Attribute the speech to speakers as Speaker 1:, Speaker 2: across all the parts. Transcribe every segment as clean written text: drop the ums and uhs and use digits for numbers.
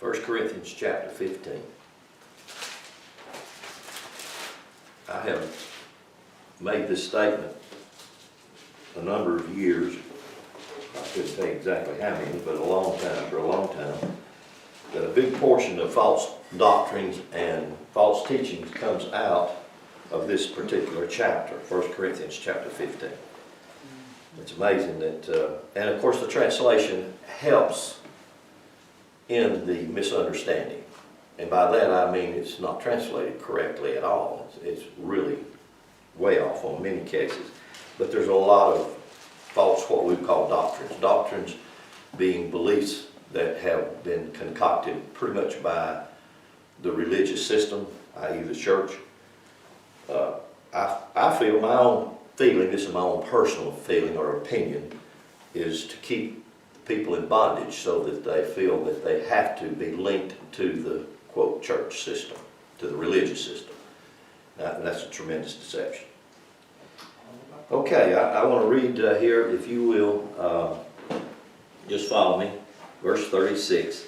Speaker 1: 1 Corinthians chapter 15. I have made this statement a number of years. I couldn't tell you exactly how many, but a long time, that a big portion of false doctrines and false teachings comes out of this particular chapter, 1 Corinthians chapter 15. It's amazing that, and of course the translation helps in the misunderstanding. And by that I mean it's not translated correctly at all. It's really way off on many cases. But there's a lot of false, what we call doctrines. Doctrines being beliefs that have been concocted pretty much by the religious system, i.e. the church. I feel, my own feeling, this is my own personal feeling or opinion, is to keep people in bondage so that they feel that they have to be linked to the, quote, church system, to the religious system. That's a tremendous deception. Okay, I want to read here, if you will, just follow me. Verse 36.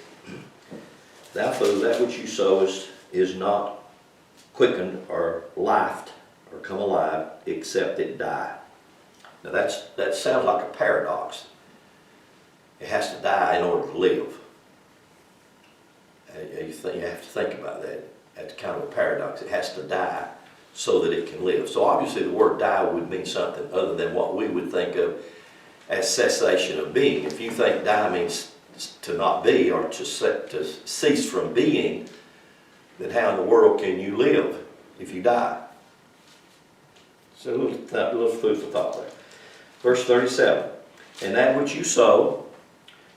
Speaker 1: Therefore, that which you sow is not quickened or lifed or come alive, except it die. Now that sounds like a paradox. It has to die in order to live. You have to think about that. That's kind of a paradox. It has to die so that it can live. So obviously the word die would mean something other than what we would think of as cessation of being. If you think die means to not be or to cease from being, then how in the world can you live if you die? So a little food for thought there. Verse 37, and that which you sow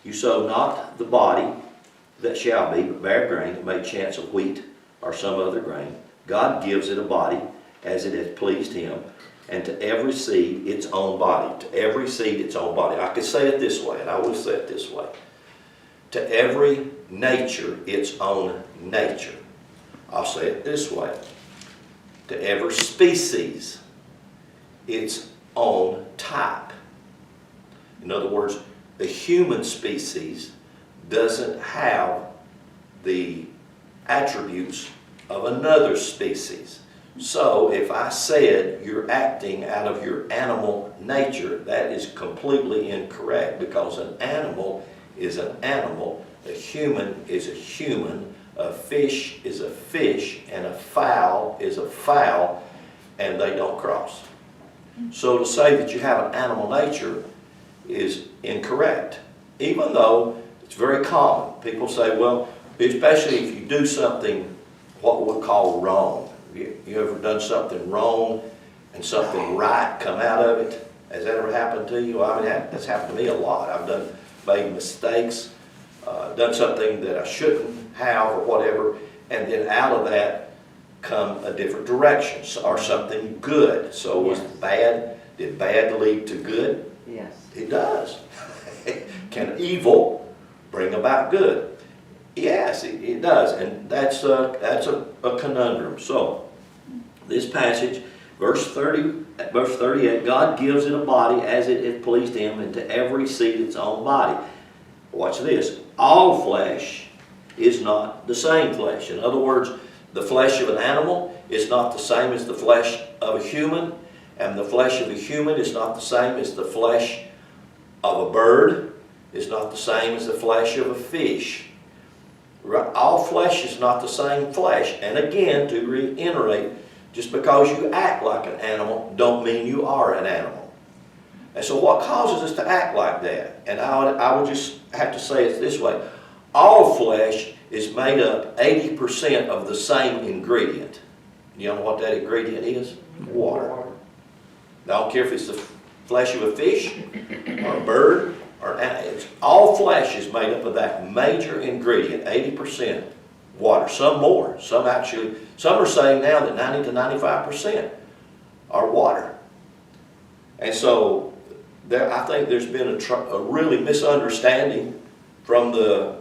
Speaker 1: not the body that shall be, but bare grain, it may chance of wheat or some other grain. God gives it a body as it has pleased him, and to every seed its own body. To every seed its own body. I could say it this way, and I will say it this way. To every nature its own nature. I'll say it this way. To every species its own type. In other words, the human species doesn't have the attributes of another species. So if I said you're acting out of your animal nature, that is completely incorrect, because an animal is an animal, a human is a human, a fish is a fish, and a fowl is a fowl, and they don't cross. So to say that you have an animal nature is incorrect, even though it's very common. People say, well, especially if you do something what we call wrong. You ever done something wrong and something right come out of it? Has that ever happened to you? Well, I mean, that's happened to me a lot. I've made mistakes, done something that I shouldn't have or whatever, and then out of that come a different direction or something good. So was bad, did bad lead to good?
Speaker 2: Yes.
Speaker 1: It does. Can evil bring about good? Yes, it does, and that's a conundrum. So, this passage, verse 38, God gives it a body as it hath pleased him, and to every seed its own body. Watch this. All flesh is not the same flesh. In other words, the flesh of an animal is not the same as the flesh of a human, and the flesh of a human is not the same as the flesh of a bird, is not the same as the flesh of a fish. All flesh is not the same flesh. And again, to reiterate, just because you act like an animal don't mean you are an animal. And so what causes us to act like that? And I would just have to say it this way. All flesh is made up 80% of the same ingredient. You know what that ingredient is? Water. Now, I don't care if it's the flesh of a fish or a bird, all flesh is made up of that major ingredient, 80% water. Some more. Some are saying now that 90 to 95% are water. And so I think there's been a really misunderstanding from the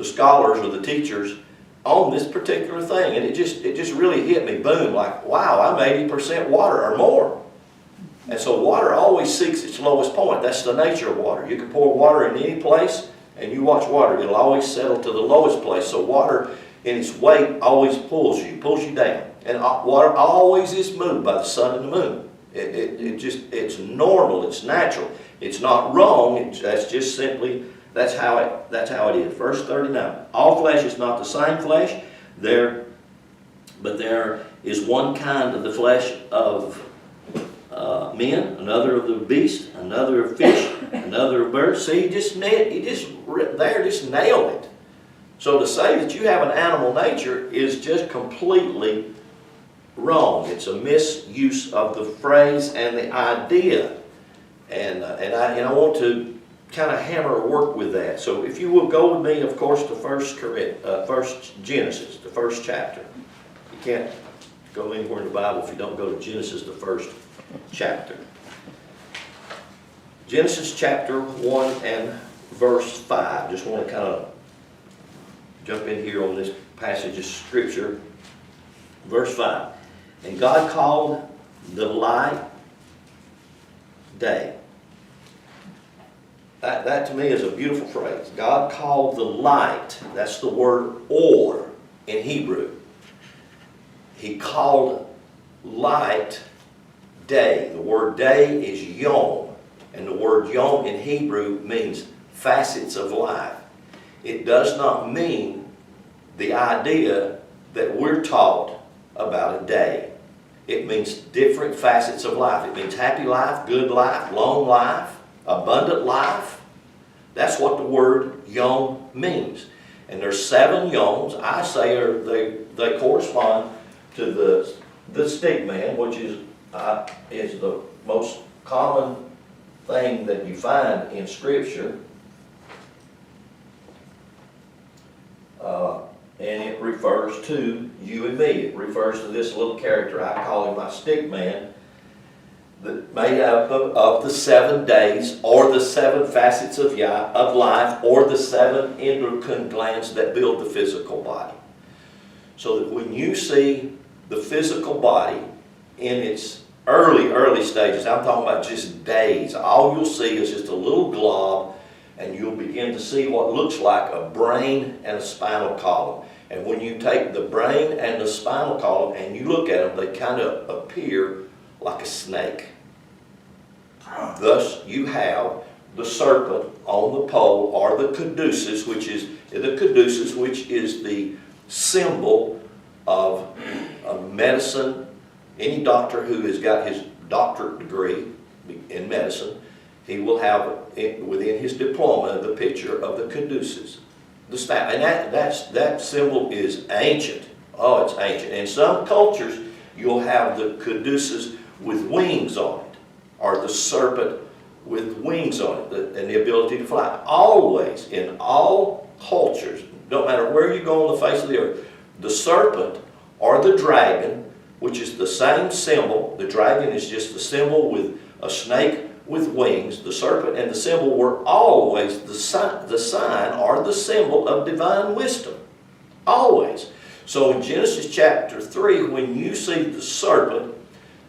Speaker 1: scholars or the teachers on this particular thing. And it just really hit me, boom, like, wow, I'm 80% water or more. And so water always seeks its lowest point. That's the nature of water. You can pour water in any place and you watch water, it'll always settle to the lowest place. So water in its weight always pulls you down. And water always is moved by the sun and the moon. It's normal, it's natural. It's not wrong, that's just simply, that's how it is. Verse 39, all flesh is not the same flesh, but there is one kind of the flesh of men, another of the beast, another of fish, another of birds. See, you just nailed it. So to say that you have an animal nature is just completely wrong. It's a misuse of the phrase and the idea. And I want to kind of hammer or work with that. So if you will go with me, of course, to first Genesis, the first chapter. You can't go anywhere in the Bible if you don't go to Genesis, the first chapter. Genesis chapter 1 and verse 5. Just want to kind of jump in here on this passage of Scripture. Verse 5. And God called the light day. That to me is a beautiful phrase. God called the light, that's the word or in Hebrew. He called light day. The word day is yom. And the word yom in Hebrew means facets of life. It does not mean the idea that we're taught about a day. It means different facets of life. It means happy life, good life, long life, abundant life. That's what the word yom means. And there's 7 yoms. I say they correspond to the stick man, which is the most common thing that you find in Scripture. And it refers to you and me. It refers to this little character, I call him my stick man, that made up of the 7 days, or the 7 facets of life, or the 7 endocrine glands that build the physical body. So that when you see the physical body in its early stages, I'm talking about just days, all you'll see is just a little glob, and you'll begin to see what looks like a brain and a spinal column. And when you take the brain and the spinal column and you look at them, they kind of appear like a snake. Thus, you have the serpent on the pole, or the caduceus, which is the symbol of medicine. Any doctor who has got his doctorate degree in medicine, he will have within his diploma the picture of the caduceus, the staff, and that symbol is ancient. Oh, it's ancient. In some cultures, you'll have the caduceus with wings on it, or the serpent with wings on it, and the ability to fly. Always, in all cultures, no matter where you go on the face of the earth, the serpent or the dragon, which is the same symbol, the dragon is just the symbol with a snake with wings, the serpent and the symbol were always the sign or the symbol of divine wisdom. Always. So in Genesis chapter 3, when you see the serpent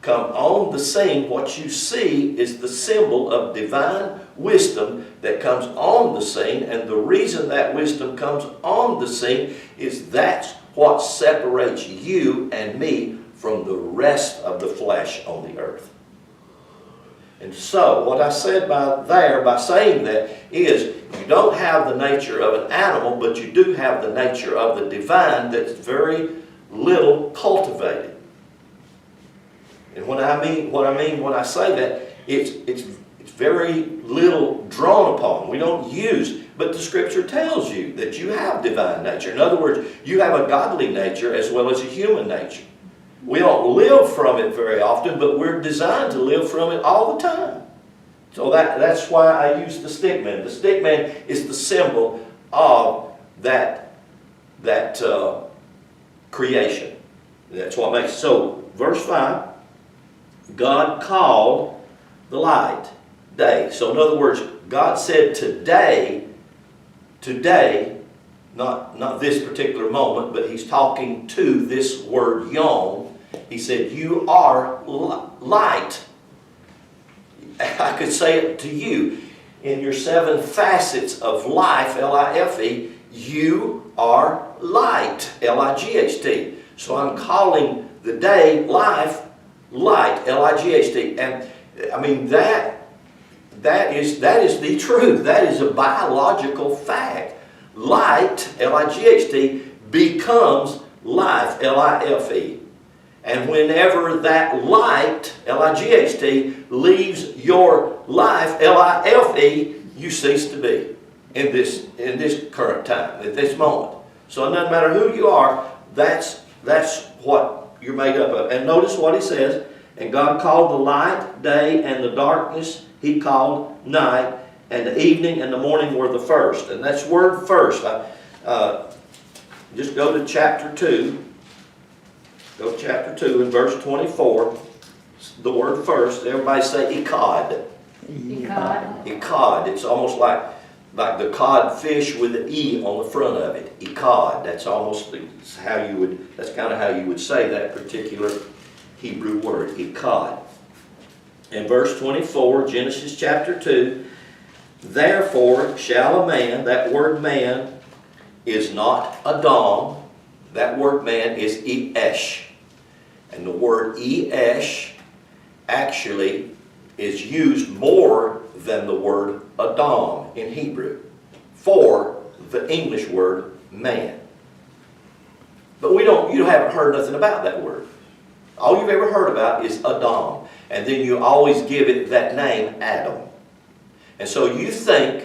Speaker 1: come on the scene, what you see is the symbol of divine wisdom that comes on the scene, and the reason that wisdom comes on the scene is that's what separates you and me from the rest of the flesh on the earth. And so, what I said by saying that is, you don't have the nature of an animal, but you do have the nature of the divine that's very little cultivated. And what I mean when I say that, it's very little drawn upon. We don't use, but the Scripture tells you that you have divine nature. In other words, you have a godly nature as well as a human nature. We don't live from it very often, but we're designed to live from it all the time. So that's why I use the stick man. The stick man is the symbol of that creation. That's what makes it. So, verse 5, God called the light day. So in other words, God said today, not this particular moment, but He's talking to this word yom. He said, you are light. I could say it to you. in your 7 facets of life, L-I-F-E, you are light, L-I-G-H-T. So I'm calling the day life, light, L-I-G-H-T. And I mean, that is the truth. That is a biological fact. Light, L-I-G-H-T, becomes life, L-I-F-E. And whenever that light, L-I-G-H-T, leaves your life, L-I-F-E, you cease to be in this current time, at this moment. So it doesn't matter who you are, that's what you're made up of. And notice what he says, and God called the light day, and the darkness He called night, and the evening and the morning were the first. And that's word first. Just go to chapter 2. Go to chapter 2 and verse 24. The word first. Everybody say Echad.
Speaker 2: Echad.
Speaker 1: Echad. It's almost like the cod fish with the E on the front of it. Echad. That's almost how you would, that's kind of how you would say that particular Hebrew word. Echad. In verse 24, Genesis chapter 2, therefore shall a man, that word man is not Adam, that word man is Esh. And the word Esh actually is used more than the word Adam in Hebrew for the English word man. But you haven't heard nothing about that word. All you've ever heard about is Adam. And then you always give it that name, Adam. And so you think,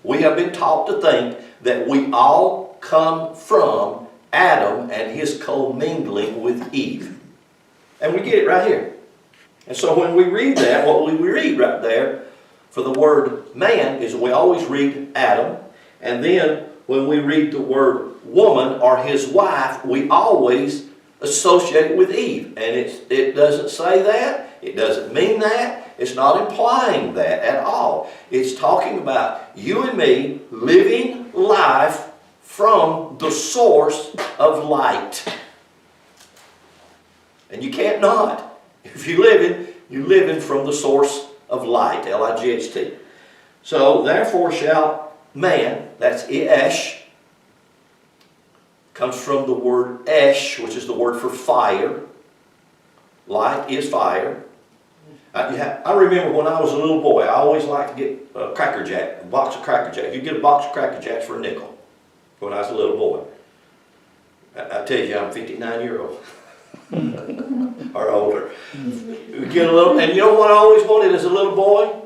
Speaker 1: we have been taught to think, that we all come from Adam and his commingling with Eve. And we get it right here. And so when we read that, what we read right there for the word man is we always read Adam. And then when we read the word woman or his wife, we always associate it with Eve. And it doesn't say that. It doesn't mean that. It's not implying that at all. It's talking about you and me living life from the source of light. And you can't not. If you're living from the source of light, L-I-G-H-T. So, therefore shall man, that's Esh, comes from the word Esh, which is the word for fire. Light is fire. I remember when I was a little boy, I always liked to get a Cracker Jack, a box of Cracker Jacks. You get a box of Cracker Jacks for a nickel when I was a little boy. I tell you, I'm 59-year-old. Or older. We get a little, and you know what I always wanted as a little boy?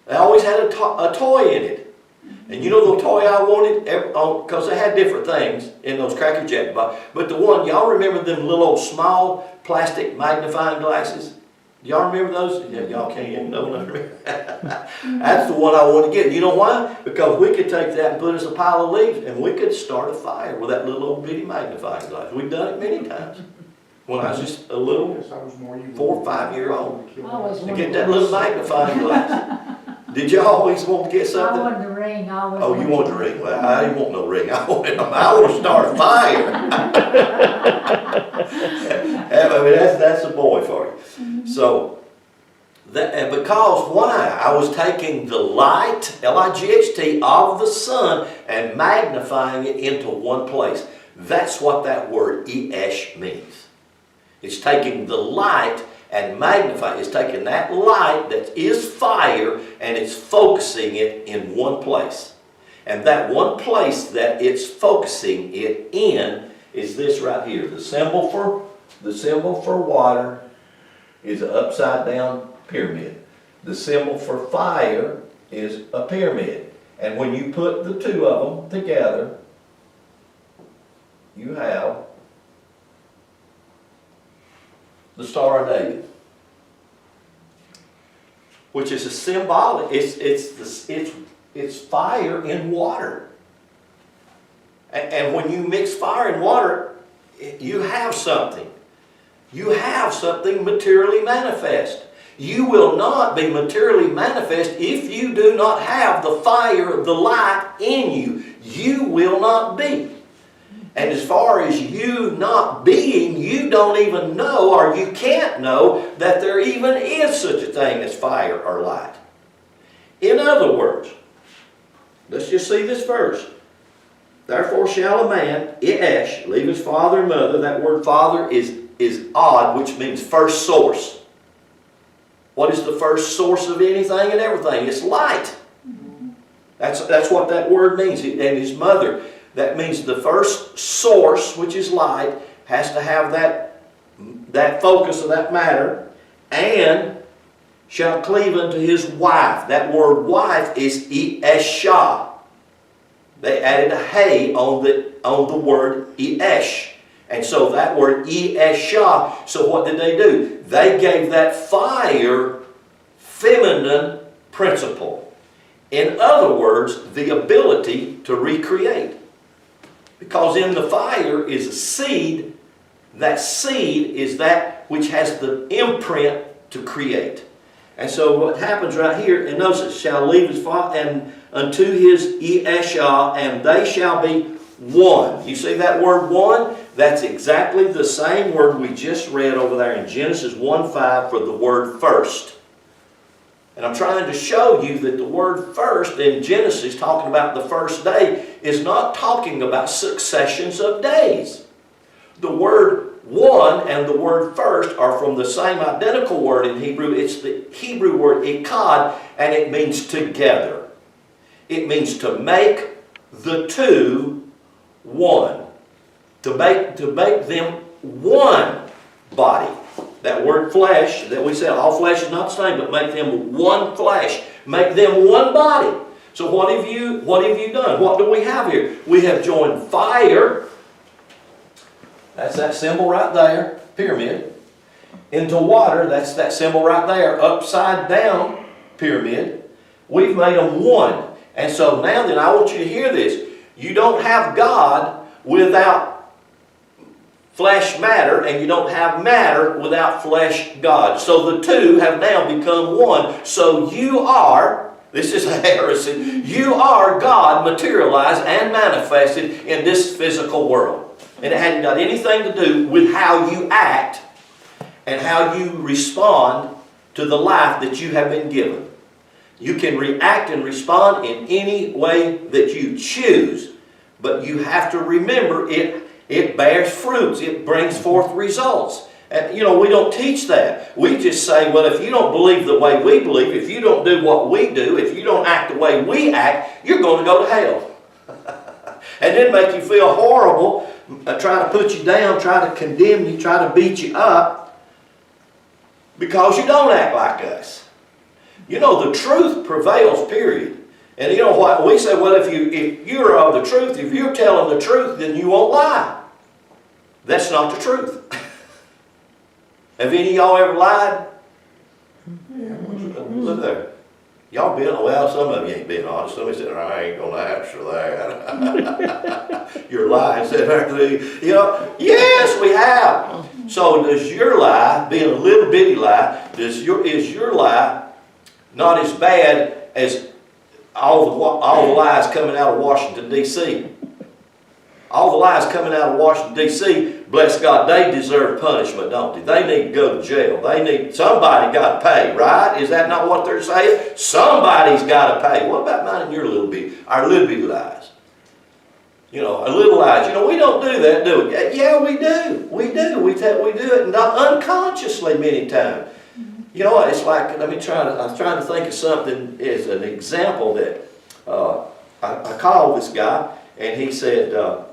Speaker 1: I always had a toy in it. And you know the toy I wanted? Because they had different things in those Cracker Jack boxes. But the one, y'all remember them little old small plastic magnifying glasses? Y'all remember those? Yeah, y'all can't even know nothing. That's the one I want to get. You know why? Because we could take that and put us a pile of leaves and we could start a fire with that little old bitty magnifying glass. We've done it many times. When I was just a little 4 or 5 year old. To get that little magnifying glass. Did you always want to get something?
Speaker 2: I wanted the ring.
Speaker 1: Oh, you want the ring? Well, I didn't want no ring. I want to start a fire. I mean, that's a boy for you. So, and because why? I was taking the light, L-I-G-H-T, of the sun and magnifying it into one place. That's what that word Esh means. It's taking the light and magnifying. It's taking that light that is fire and it's focusing it in one place. And that one place that it's focusing it in is this right here. The symbol for water is an upside down pyramid. The symbol for fire is a pyramid. And when you put the two of them together, you have the Star of David, which is a symbolic. It's fire in water, and when you mix fire and water, you have something. You have something materially manifest. You will not be materially manifest if you do not have the fire of the light in you. You will not be. And as far as you not being, you don't even know, or you can't know, that there even is such a thing as fire or light. In other words, let's just see this verse. Therefore shall a man, I'esh, leave his father and mother. That word father is odd, which means first source. What is the first source of anything and everything? It's light. That's what that word means. And his mother, that means the first source, which is light, has to have that focus of that matter, and shall cleave unto his wife. That word wife is I'eshah. They added a hey on the word I'esh. And so that word I'eshah, so what did they do? They gave that fire feminine principle. In other words, the ability to recreate. Because in the fire is a seed. That seed is that which has the imprint to create. And so what happens right here, and notice, shall leave his father and unto his I'eshah, and they shall be one. You see that word one? That's exactly the same word we just read over there in Genesis 1:5 for the word first. And I'm trying to show you that the word first in Genesis, talking about the first day, is not talking about successions of days. The word one and the word first are from the same identical word in Hebrew. It's the Hebrew word ikad, and it means together. It means to make the two one. To make them one body. That word flesh, that we said, all flesh is not the same, but make them one flesh. Make them one body. So what have you done? What do we have here? We have joined fire, that's that symbol right there, pyramid, into water, that's that symbol right there, upside down pyramid. We've made them one. And so now then, I want you to hear this. You don't have God without flesh matter, and you don't have matter without flesh God. So the two have now become one. So you are, this is a heresy, you are God materialized and manifested in this physical world. And it hadn't got anything to do with how you act and how you respond to the life that you have been given. You can react and respond in any way that you choose, but you have to remember it bears fruits. It brings forth results. And, you know, we don't teach that. We just say, well, if you don't believe the way we believe, if you don't do what we do, if you don't act the way we act, you're going to go to hell. And then make you feel horrible, try to put you down, try to condemn you, try to beat you up because you don't act like us. You know, the truth prevails, period. And you know what? We say, well, if you're of the truth, if you're telling the truth, then you won't lie. That's not the truth. Have any of y'all ever lied? Yeah. Look there. Y'all been, well, some of you ain't been honest. Somebody said, I ain't going to answer that. Your lie said, you know, yes, we have. So does your lie, being a little bitty lie, is your lie not as bad as all the lies coming out of Washington, D.C.? All the lies coming out of Washington, D.C., bless God, they deserve punishment, don't they? They need to go to jail. Somebody got to pay, right? Is that not what they're saying? Somebody's got to pay. What about mine and your our little bitty lies? You know, our little lies. You know, we don't do that, do we? Yeah, we do. We do. We do it unconsciously many times. You know, it's like, I was trying to think of something as an example that I called this guy, and he said, oh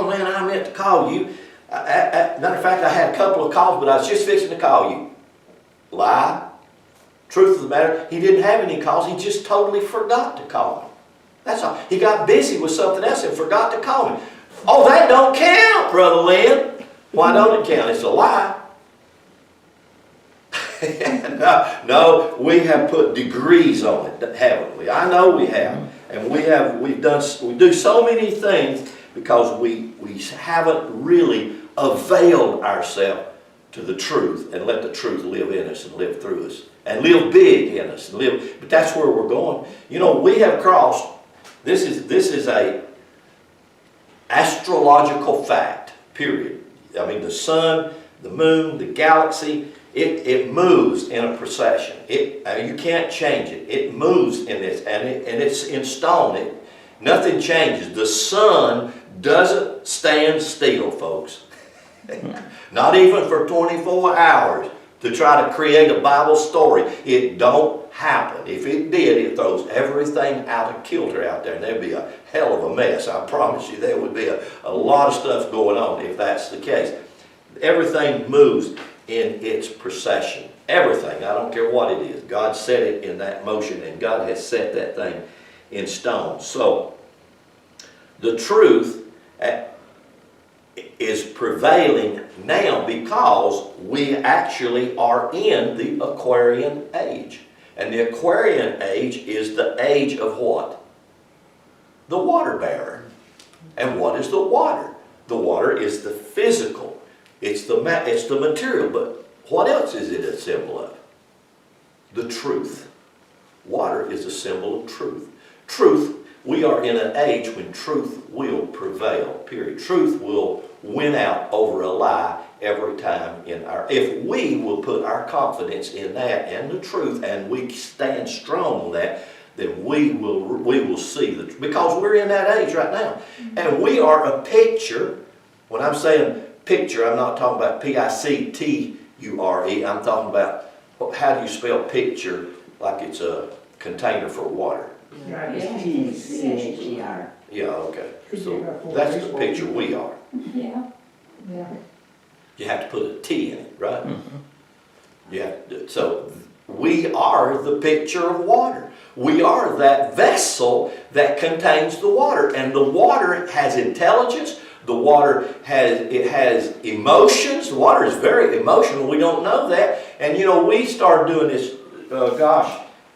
Speaker 1: man, I meant to call you. Matter of fact, I had a couple of calls, but I was just fixing to call you. Lie. Truth of the matter, he didn't have any calls. He just totally forgot to call me. That's all. He got busy with something else and forgot to call me. Oh, that don't count, Brother Lynn. Why don't it count? It's a lie. No, we have put degrees on it, haven't we? I know we have. And we do so many things because we haven't really availed ourselves to the truth and let the truth live in us and live through us and live big in us. But that's where we're going. You know, we have crossed. This is a astrological fact, period. I mean, the sun, the moon, the galaxy, It moves in a procession. You can't change it. It moves in this, and it's in stone. Nothing changes. The sun doesn't stand still, folks. Not even for 24 hours to try to create a Bible story. It don't happen. If it did, it throws everything out of kilter out there, and there'd be a hell of a mess. I promise you, there would be a lot of stuff going on if that's the case. Everything moves in its procession. Everything. I don't care what it is. God set it in that motion, and God has set that thing in stone. So, the truth is prevailing now because we actually are in the Aquarian age. And the Aquarian age is the age of what? The water bearer. And what is the water? The water is the physical. It's the material. But what else is it a symbol of? The truth. Water is a symbol of truth. Truth. We are in an age when truth will prevail, period. Truth will win out over a lie every time if we will put our confidence in that and the truth, and we stand strong on that, then we will see because we're in that age right now. And we are a picture. When I'm saying picture, I'm not talking about P-I-C-T-U-R-E. I'm talking about how do you spell picture like it's a container for water.
Speaker 2: P-C-H-E-R.
Speaker 1: Yeah, okay. So that's the picture we are.
Speaker 2: Yeah. Yeah.
Speaker 1: You have to put a T in it, right? Mm-hmm. So we are the picture of water. We are that vessel that contains the water. And the water has intelligence. The water has emotions. The water is very emotional. We don't know that. And you know, we started doing this,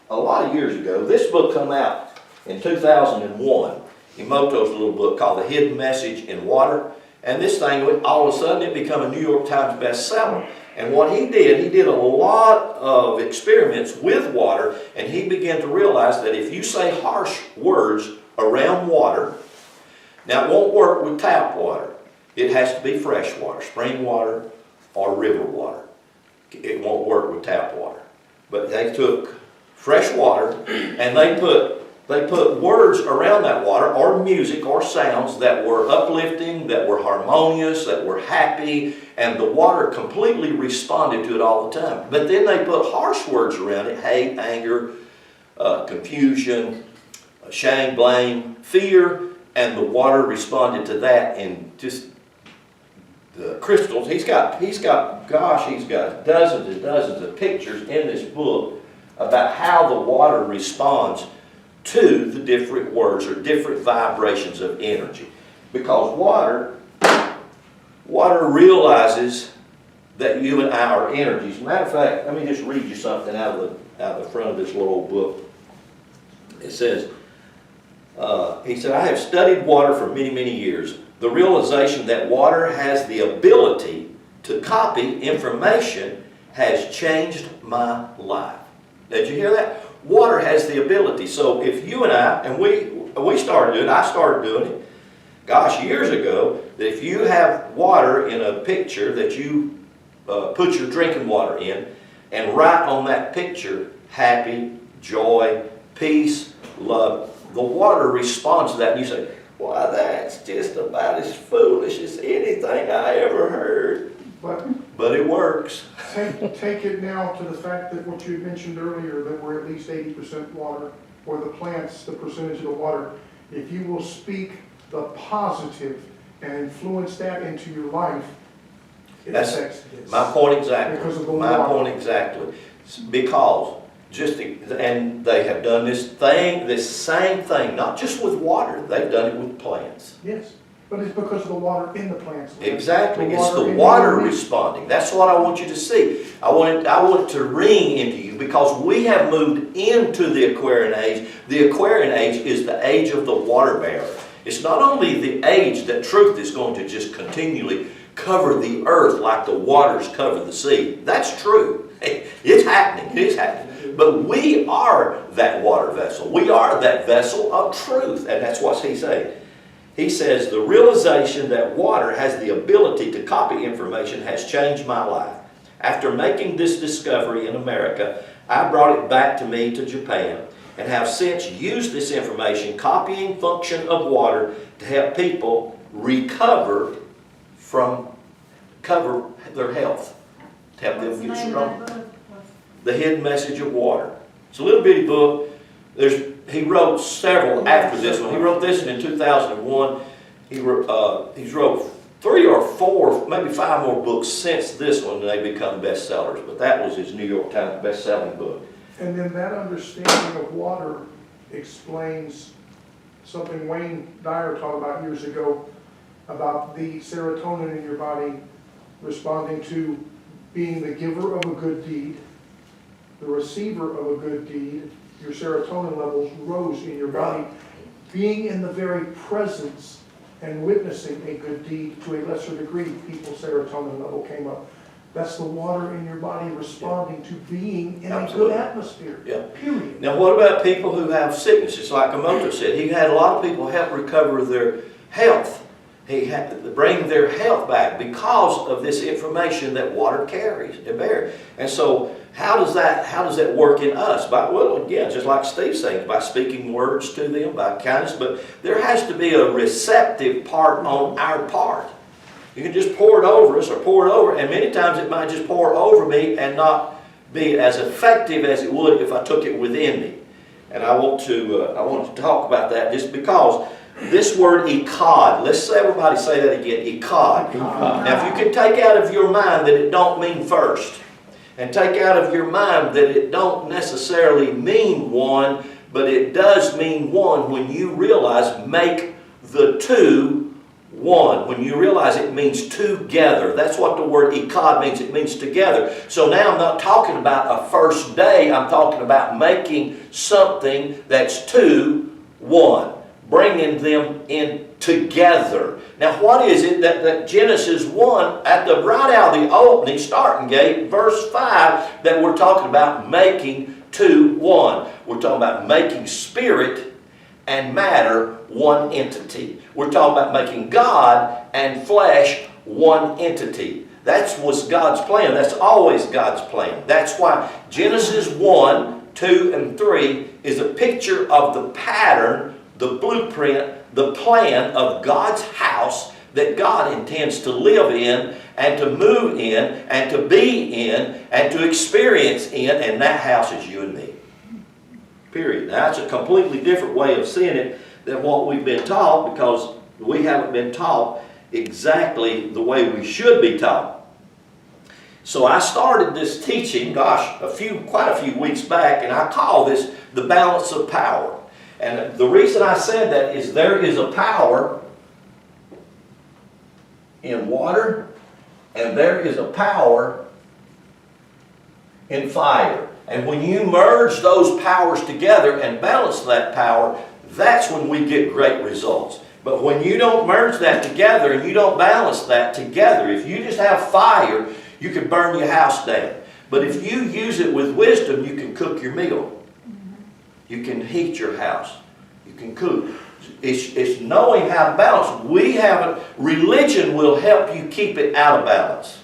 Speaker 1: a lot of years ago. This book came out in 2001. Emoto's little book called The Hidden Message in Water. And this thing, all of a sudden, it became a New York Times bestseller. And what he did a lot of experiments with water, and he began to realize that if you say harsh words around water, now it won't work with tap water. It has to be fresh water, spring water or river water. It won't work with tap water. But they took fresh water and they put words around that water, or music or sounds that were uplifting, that were harmonious, that were happy, and the water completely responded to it all the time. But then they put harsh words around it: hate, anger, confusion, shame, blame, fear, and the water responded to that in just the crystals. He's got dozens and dozens of pictures in this book about how the water responds to the different words or different vibrations of energy. Because water realizes that you and I are energies. As a matter of fact, let me just read you something out of the front of this little old book. It says, he said, I have studied water for many, many years. The realization that water has the ability to copy information has changed my life. Did you hear that? Water has the ability. So if you and I started doing it, I started doing it, years ago, that if you have water in a picture that you put your drinking water in, and write on that picture, happy, joy, peace, love, the water responds to that, and you say, why, that's just about as foolish as anything I ever heard. But it works.
Speaker 3: Take it now to the fact that what you mentioned earlier, that we're at least 80% water, or the plants, the percentage of the water. If you will speak the positive and influence that into your life, it affects this.
Speaker 1: My point exactly.
Speaker 3: Because of the
Speaker 1: my
Speaker 3: water.
Speaker 1: point exactly. Because and they have done this same thing, not just with water. They've done it with plants.
Speaker 3: Yes. But it's because of the water in the plants.
Speaker 1: Exactly. It's the water responding. That's what I want you to see. I want it to ring into you, because we have moved into the Aquarian age. The Aquarian age is the age of the water bearer. It's not only the age that truth is going to just continually cover the earth like the waters cover the sea. That's true. It's happening. It is happening. But we are that water vessel. We are that vessel of truth. And that's what he's saying. He says, the realization that water has the ability to copy information has changed my life. After making this discovery in America, I brought it back to Japan, and have since used this information, copying function of water, to help people recover their health, to help them get strong. The Hidden Message of Water. It's a little bitty book. He wrote several after this one. He wrote this one in 2001. He's wrote 3 or 4, maybe 5 more books since this one, and they become bestsellers. But that was his New York Times best-selling book.
Speaker 3: And then that understanding of water explains something Wayne Dyer taught about years ago, about the serotonin in your body responding to being the giver of a good deed, the receiver of a good deed. Your serotonin levels rose in your body. Being in the very presence and witnessing a good deed to a lesser degree, people's serotonin level came up. That's the water in your body responding to being in
Speaker 1: Absolutely.
Speaker 3: a good atmosphere.
Speaker 1: Yeah.
Speaker 3: Period.
Speaker 1: Now, what about people who have sicknesses? Like Emoto said, he had a lot of people help recover their health. He had to bring their health back because of this information that water carries and bears. And so, how does that work in us? Well, again, just like Steve's saying, by speaking words to them, by kindness. But there has to be a receptive part on our part. You can just pour it over us or pour it over, and many times it might just pour over me and not be as effective as it would if I took it within me. And I want to talk about that just because this word "echad," let's everybody say that again, echad. Now, if you can take out of your mind that it don't mean first, and take out of your mind that it don't necessarily mean one, but it does mean one when you realize make the two one. When you realize it means together. That's what the word echad means. It means together. So now I'm not talking about a first day. I'm talking about making something that's two, one. Bringing them in together. Now what is it that Genesis 1, right out of the opening, starting gate, verse 5, that we're talking about making two, one. We're talking about making spirit and matter one entity. We're talking about making God and flesh one entity. That was God's plan. That's always God's plan. That's why Genesis 1, 2, and 3 is a picture of the pattern, the blueprint, the plan of God's house that God intends to live in and to move in and to be in and to experience in, and that house is you and me. Period. Now, that's a completely different way of seeing it than what we've been taught, because we haven't been taught exactly the way we should be taught. So I started this teaching, quite a few weeks back, and I call this the balance of power. And the reason I said that is there is a power in water, and there is a power in fire. And when you merge those powers together and balance that power, that's when we get great results. But when you don't merge that together and you don't balance that together, if you just have fire, you can burn your house down. But if you use it with wisdom, you can cook your meal. You can heat your house. You can cook. It's knowing how to balance. Religion will help you keep it out of balance.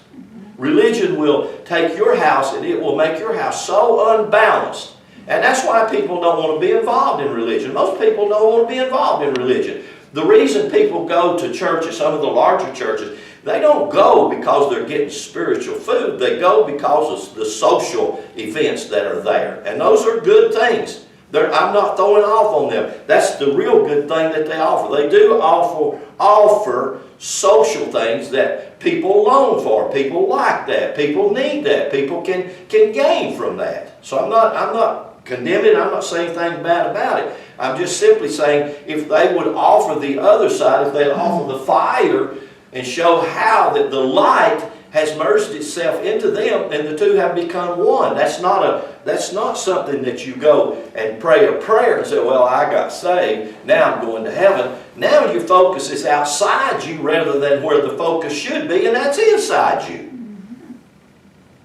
Speaker 1: Religion will take your house and it will make your house so unbalanced. And that's why people don't want to be involved in religion. Most people don't want to be involved in religion. The reason people go to churches, some of the larger churches, they don't go because they're getting spiritual food. They go because of the social events that are there. And those are good things. I'm not throwing off on them. That's the real good thing that they offer. They do offer social things that people long for. People like that. People need that. People can gain from that. So I'm not condemning. I'm not saying anything bad about it. I'm just simply saying if they would offer the other side, if they'd offer the fire and show how that the light has merged itself into them and the two have become one. That's not something that you go and pray a prayer and say, well, I got saved, now I'm going to heaven. Now your focus is outside you rather than where the focus should be, and that's inside you.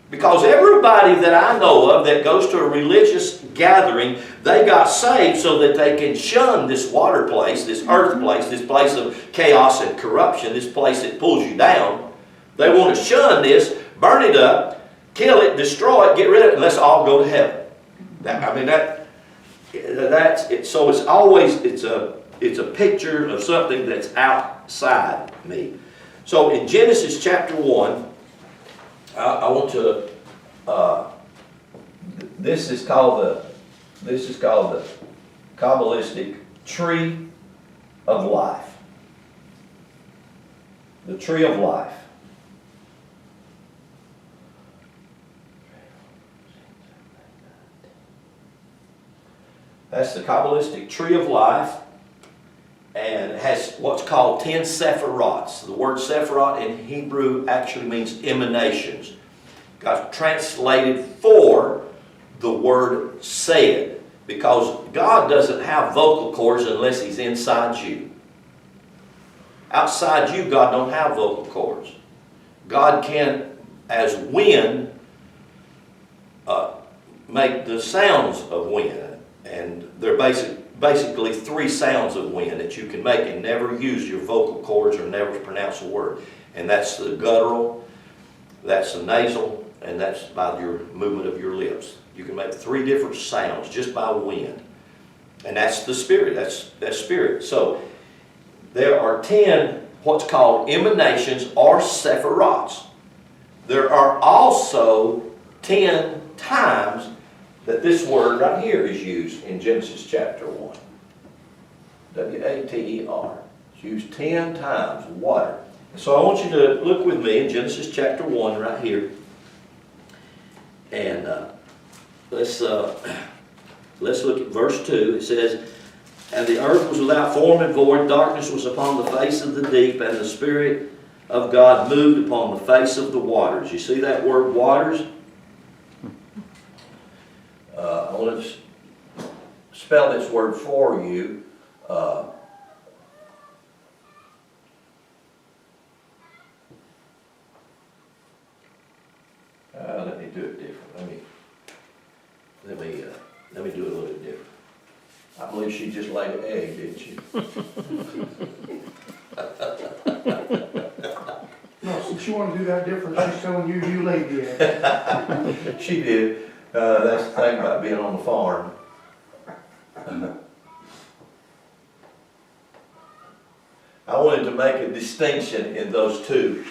Speaker 1: Because everybody that I know of that goes to a religious gathering, they got saved so that they can shun this water place, this earth place, this place of chaos and corruption, this place that pulls you down. They want to shun this, burn it up, kill it, destroy it, get rid of it, and let's all go to heaven. That's it. So it's always, it's a picture of something that's outside me. So in Genesis chapter 1, I want to, this is called the Kabbalistic tree of life. The tree of life. That's the Kabbalistic tree of life, and it has what's called 10 sephirots. The word sephirot in Hebrew actually means emanations. Got translated for the word said, because God doesn't have vocal cords unless He's inside you. Outside you, God don't have vocal cords. God can, as wind, make the sounds of wind. And there are basically 3 sounds of wind that you can make and never use your vocal cords or never pronounce a word. And that's the guttural, that's the nasal, and that's by your movement of your lips. You can make 3 different sounds just by wind. And that's the spirit, that's spirit. So there are 10 what's called emanations or sephirots. There are also 10 times that this word right here is used in Genesis chapter 1. W-A-T-E-R. It's used 10 times, water. So I want you to look with me in Genesis chapter 1 right here. And let's look at verse 2. It says, "And the earth was without form and void, darkness was upon the face of the deep, and the Spirit of God moved upon the face of the waters." You see that word waters? I want to spell this word for you. Let me do it different. Let me do it a little bit different. I believe she just laid an egg, didn't she?
Speaker 3: No, since you want to do that different, she's telling you you laid the egg.
Speaker 1: She did. That's the thing about being on the farm. I wanted to make a distinction in those two.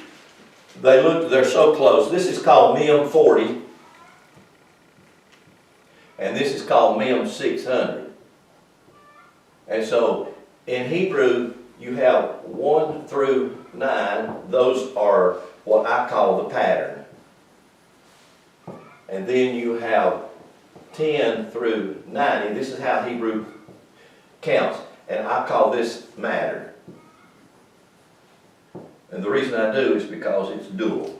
Speaker 1: They're so close. This is called Mem 40, and this is called Mem 600. And so in Hebrew, you have 1 through 9. Those are what I call the pattern. And then you have 10 through 90. This is how Hebrew counts. And I call this matter. And the reason I do is because it's dual.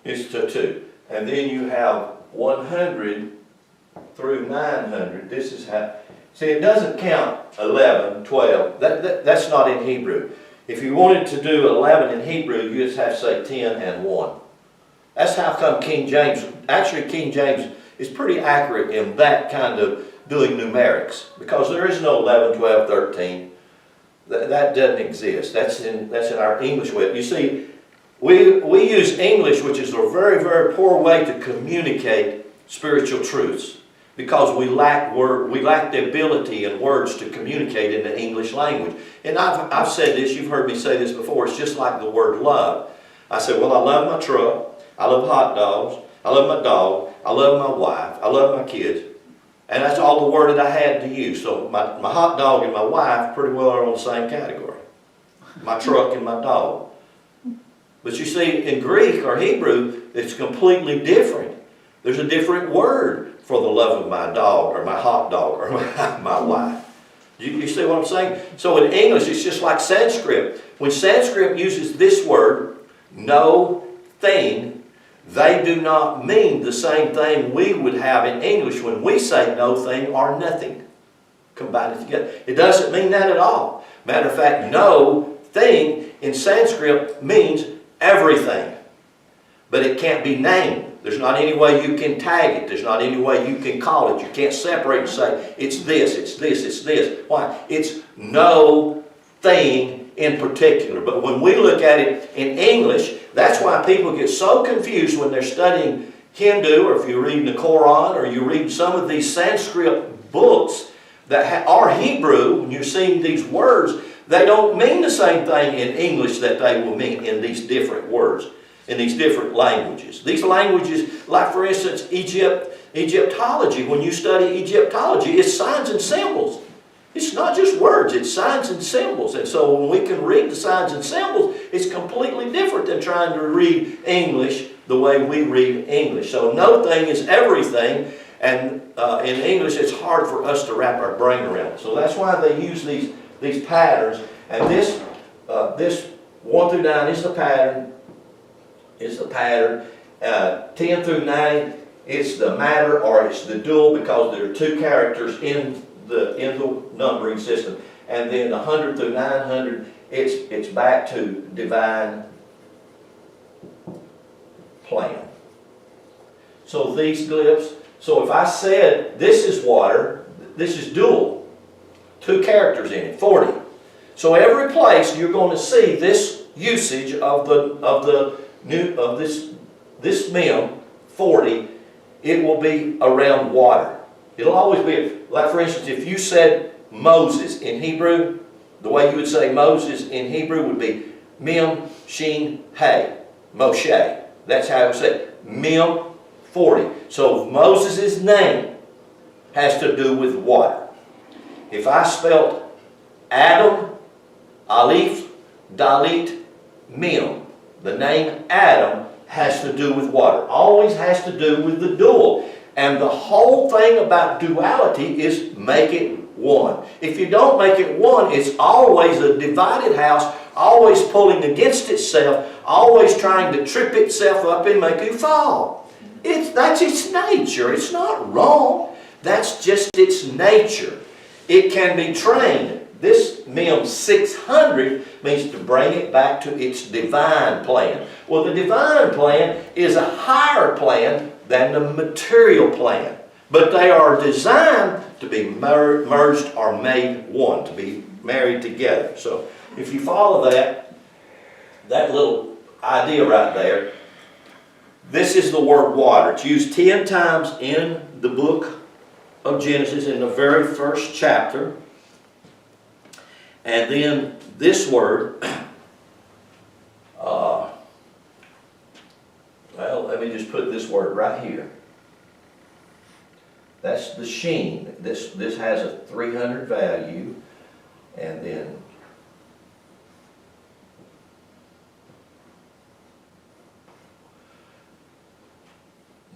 Speaker 1: It's to 2. And then you have 100 through 900. This is how... See, it doesn't count 11, 12. That's not in Hebrew. If you wanted to do 11 in Hebrew, you just have to say 10 and 1. That's how come King James, actually King James is pretty accurate in that kind of doing numerics, because there is no 11, 12, 13. That doesn't exist. That's in our English way. You see, we use English, which is a very, very poor way to communicate spiritual truths, because we lack the ability in words to communicate in the English language. And I've said this, you've heard me say this before, it's just like the word love. I said, well, I love my truck, I love hot dogs, I love my dog, I love my wife, I love my kids. And that's all the word that I had to use. So my hot dog and my wife pretty well are on the same category. My truck and my dog. But you see, in Greek or Hebrew, it's completely different. There's a different word for the love of my dog or my hot dog or my wife. You see what I'm saying? So in English, it's just like Sanskrit. When Sanskrit uses this word, no thing, they do not mean the same thing we would have in English when we say no thing or nothing. Combine it together. It doesn't mean that at all. Matter of fact, no thing in Sanskrit means everything. But it can't be named. There's not any way you can tag it. There's not any way you can call it. You can't separate and say, it's this, it's this, it's this. Why? It's no thing in particular. But when we look at it in English, that's why people get so confused when they're studying Hindu, or if you're reading the Quran, or you read some of these Sanskrit books that are Hebrew, when you're seeing these words, they don't mean the same thing in English that they will mean in these different words, in these different languages. These languages, like for instance, Egyptology, when you study Egyptology, it's signs and symbols. It's not just words, it's signs and symbols. And so when we can read the signs and symbols, it's completely different than trying to read English the way we read English. So no thing is everything, and in English it's hard for us to wrap our brain around. So that's why they use these patterns. And this 1 through 9 is the pattern. 10 through 90, it's the matter, or it's the dual, because there are two characters in the numbering system. And then 100 through 900, it's back to divine plan. So these glyphs, so if I said this is water, this is dual, two characters in it, 40. So every place you're going to see this usage of this mem 40, it will be around water. It'll always be, like for instance, if you said Moses in Hebrew, the way you would say Moses in Hebrew would be Mem, Shin, He, Moshe. That's how I would say it. Mem 40. So Moses' name has to do with water. If I spelt Adam, Aleph, Dalit, Mem, the name Adam has to do with water. Always has to do with the dual. And the whole thing about duality is make it one. If you don't make it one, it's always a divided house, always pulling against itself, always trying to trip itself up and make you fall. That's its nature. It's not wrong. That's just its nature. It can be trained. This Mem 600 means to bring it back to its divine plan. Well, the divine plan is a higher plan than the material plan. But they are designed to be merged or made one, to be married together. So if you follow that little idea right there, this is the word water. It's used 10 times in the book of Genesis in the very first chapter. And then this word, well, let me just put this word right here. That's the sheen. This has a 300 value. And then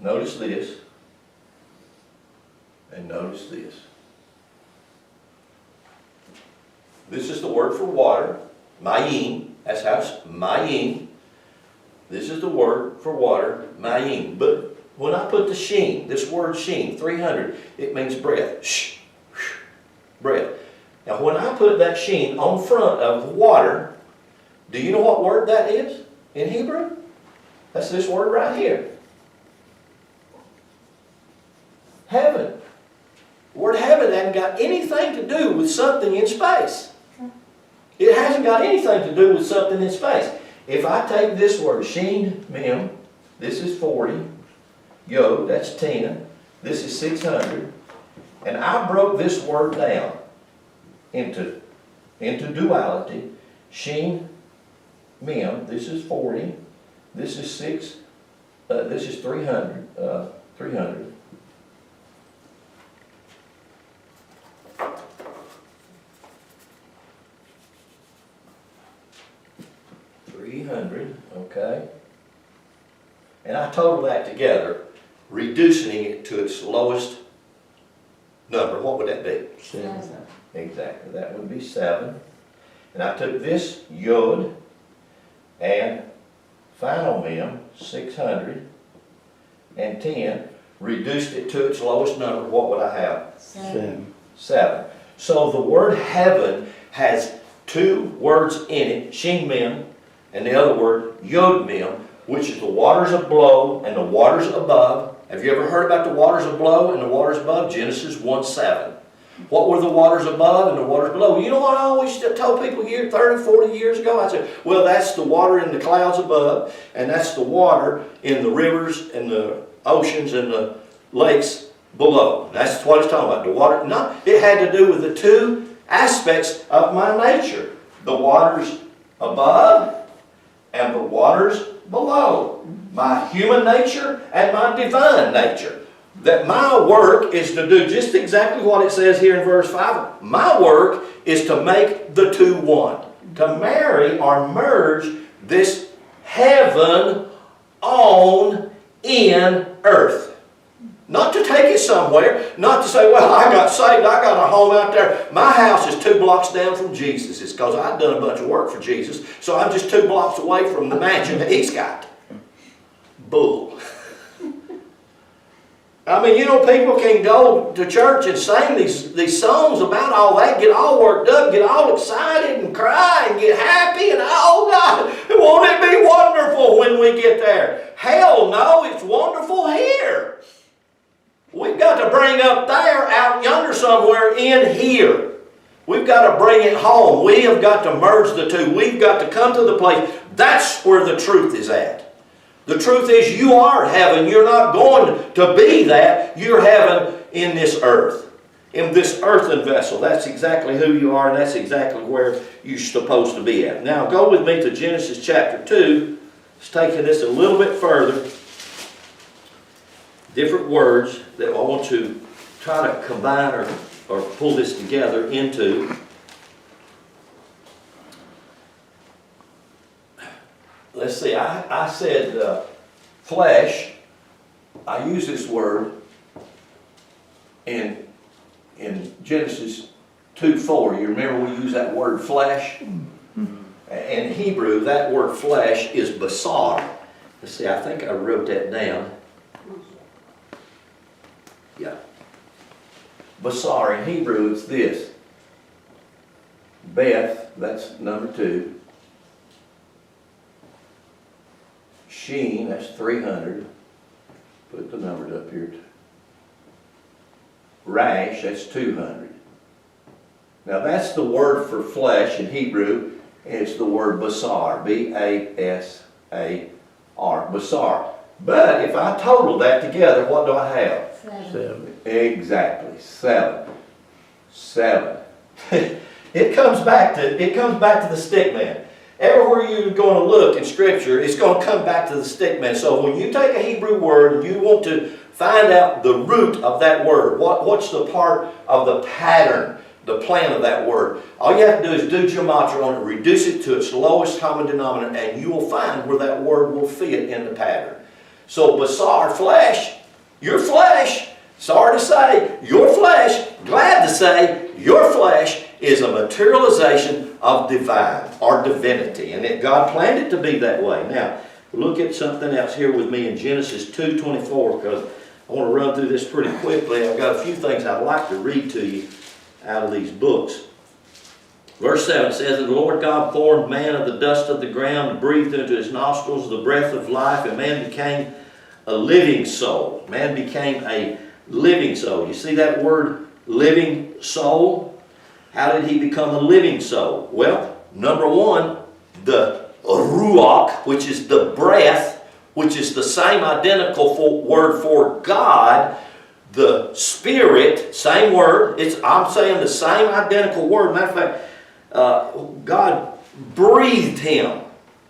Speaker 1: notice this. And notice this. This is the word for water, mayim. That's how it's mayim. This is the word for water, mayim. But when I put the sheen, this word sheen, 300, it means breath. Shh, breath. Now when I put that sheen on front of water, do you know what word that is in Hebrew? That's this word right here. Heaven. The word heaven hasn't got anything to do with something in space. It hasn't got anything to do with something in space. If I take this word, Sheen, Mem, this is 40, Yod, that's 10, this is 600, and I broke this word down into duality, Sheen, Mem, this is 40, this is 300, 300. 300, okay? And I total that together, reducing it to its lowest number. What would that be?
Speaker 2: 7.
Speaker 1: Exactly, that would be 7. And I took this Yod and final Mem, 600 and 10, reduced it to its lowest number. What would I have?
Speaker 2: 7.
Speaker 1: 7. So the word heaven has two words in it, Shin Mem, and the other word, Yod Mem, which is the waters of below and the waters above. Have you ever heard about the waters of below and the waters above? Genesis 1:7. What were the waters above and the waters below? You know what I always told people here 30, 40 years ago? I said, well, that's the water in the clouds above, and that's the water in the rivers and the oceans and the lakes below. That's what it's talking about. The water, no, it had to do with the two aspects of my nature. The waters above and the waters below. My human nature and my divine nature. That my work is to do just exactly what it says here in verse 5. My work is to make the two one. To marry or merge this heaven on in earth. Not to take it somewhere, not to say, well, I got saved, I got a home out there. My house is 2 blocks down from Jesus. It's because I've done a bunch of work for Jesus, so I'm just 2 blocks away from the mansion that he's got. Bull. I mean, you know, people can go to church and sing these songs about all that, get all worked up, get all excited and cry and get happy and, oh God, won't it be wonderful when we get there? Hell no, it's wonderful here. We've got to bring up there, out yonder somewhere, in here. We've got to bring it home. We have got to merge the two. We've got to come to the place. That's where the truth is at. The truth is you are heaven. You're not going to be that. You're heaven in this earth. In this earthen vessel. That's exactly who you are, and that's exactly where you're supposed to be at. Now go with me to Genesis chapter 2. It's taking this a little bit further. Different words that I want to try to combine or pull this together into. Let's see, I said flesh. I use this word in Genesis 2:4. You remember we use that word flesh? In Hebrew, that word flesh is basar. Let's see, I think I wrote that down. Yeah. Basar in Hebrew, it's this. Beth, that's number 2. Sheen, that's 300. Put the numbers up here. Rash, that's 200. Now that's the word for flesh in Hebrew. It's the word basar. B-A-S-A-R. Basar. But if I total that together, what do I have?
Speaker 2: 7.
Speaker 1: Exactly. 7. It comes back to the stick man. Everywhere you're going to look in Scripture, it's going to come back to the stick man. So when you take a Hebrew word and you want to find out the root of that word, what's the part of the pattern, the plan of that word, all you have to do is do gematria on it, reduce it to its lowest common denominator, and you will find where that word will fit in the pattern. So basar, flesh, your flesh, sorry to say, your flesh, glad to say, your flesh is a materialization of divine or divinity. And God planned it to be that way. Now, look at something else here with me in Genesis 2:24, because I want to run through this pretty quickly. I've got a few things I'd like to read to you out of these books. Verse 7 says, "And the Lord God formed man of the dust of the ground, and breathed into his nostrils the breath of life, and man became a living soul." Man became a living soul. You see that word, living soul? How did he become a living soul? Well, number 1, the ruach, which is the breath, which is the same identical word for God. The Spirit, same word. I'm saying the same identical word. Matter of fact, God breathed him.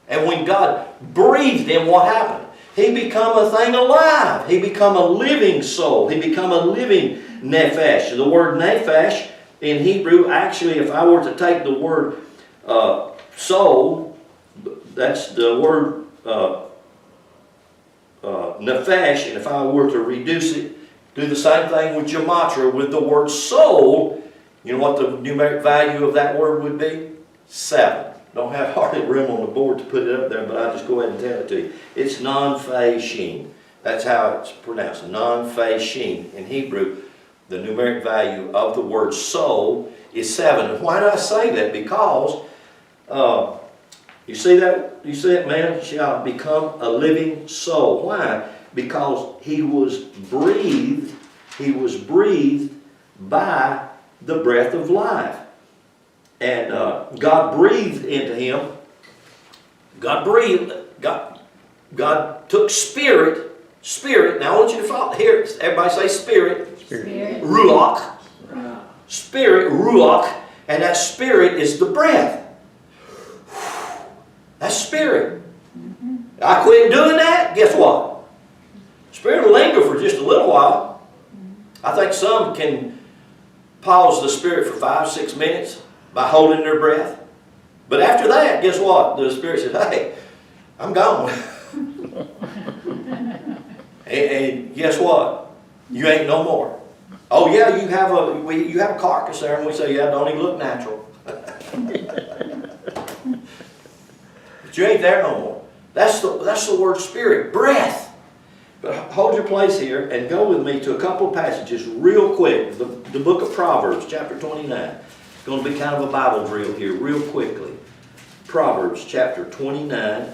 Speaker 1: And when God breathed him, what happened? He become a thing alive. He become a living soul. He become a living nephesh. The word nephesh in Hebrew, actually, if I were to take the word soul, that's the word nephesh, and if I were to reduce it, do the same thing with gematria with the word soul, you know what the numeric value of that word would be? 7. Don't have hardly room on the board to put it up there, but I'll just go ahead and tell it to you. It's non-fe-shin. That's how it's pronounced, non-fe-shin. In Hebrew, the numeric value of the word soul is 7. And why do I say that? Because you see that man shall become a living soul. Why? Because he was breathed by the breath of life. And God breathed into him. God took spirit. Now I want you to follow. Here, everybody say spirit.
Speaker 2: Spirit.
Speaker 1: Ruach. Spirit, ruach. And that spirit is the breath. That's spirit. I quit doing that, guess what? Spirit will linger for just a little while. I think some can pause the spirit for 5-6 minutes by holding their breath. But after that, guess what? The spirit says, hey, I'm gone. and guess what? You ain't no more. Oh yeah, you have a carcass there, and we say, yeah, don't even look natural. But you ain't there no more. That's the word spirit, breath. But hold your place here and go with me to a couple of passages real quick. The book of Proverbs, chapter 29. It's going to be kind of a Bible drill here real quickly. Proverbs, chapter 29.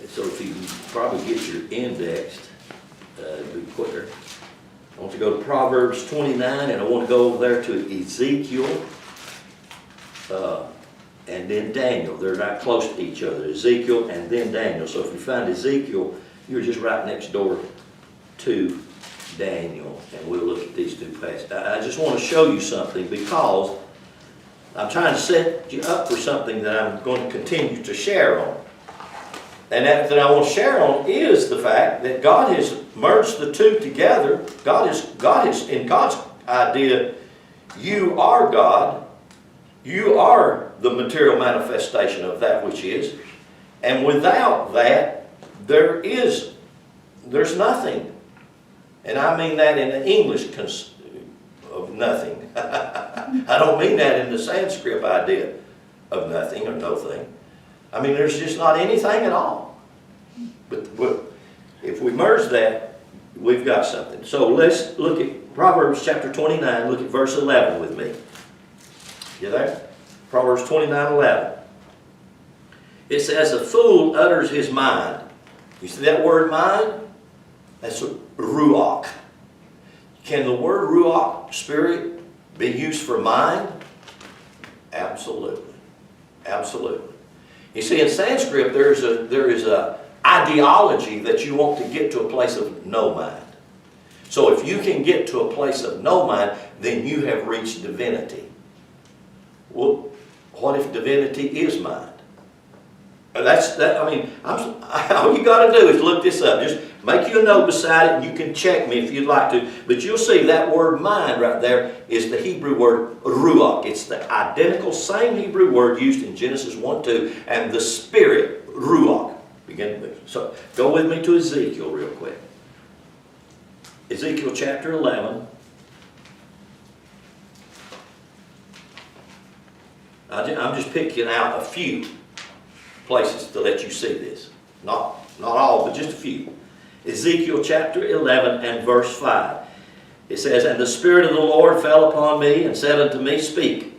Speaker 1: So if you can probably get your indexed, it'd be quicker. I want to go to Proverbs 29, and I want to go over there to Ezekiel and then Daniel. They're not close to each other. Ezekiel and then Daniel. So if you find Ezekiel, you're just right next door to Daniel. And we'll look at these two passages. I just want to show you something because I'm trying to set you up for something that I'm going to continue to share on. And that I want to share on is the fact that God has merged the two together. God is in God's idea, you are God. You are the material manifestation of that which is. And without that, there's nothing. And I mean that in the English of nothing. I don't mean that in the Sanskrit idea of nothing or no thing. I mean, there's just not anything at all. But if we merge that, we've got something. So let's look at Proverbs chapter 29. Look at verse 11 with me. You there? Proverbs 29:11. It says, a fool utters his mind. You see that word mind? That's ruach. Can the word ruach, spirit, be used for mind? Absolutely. Absolutely. You see, in Sanskrit, there is a ideology that you want to get to a place of no mind. So if you can get to a place of no mind, then you have reached divinity. Well, what if divinity is mind? All you got to do is look this up. Just make you a note beside it, and you can check me if you'd like to. But you'll see that word mind right there is the Hebrew word ruach. It's the identical same Hebrew word used in Genesis 1:2, and the spirit, ruach. So go with me to Ezekiel real quick. Ezekiel chapter 11. I'm just picking out a few places to let you see this. Not all, but just a few. Ezekiel chapter 11 and verse 5. It says, and the Spirit of the Lord fell upon me and said unto me, speak.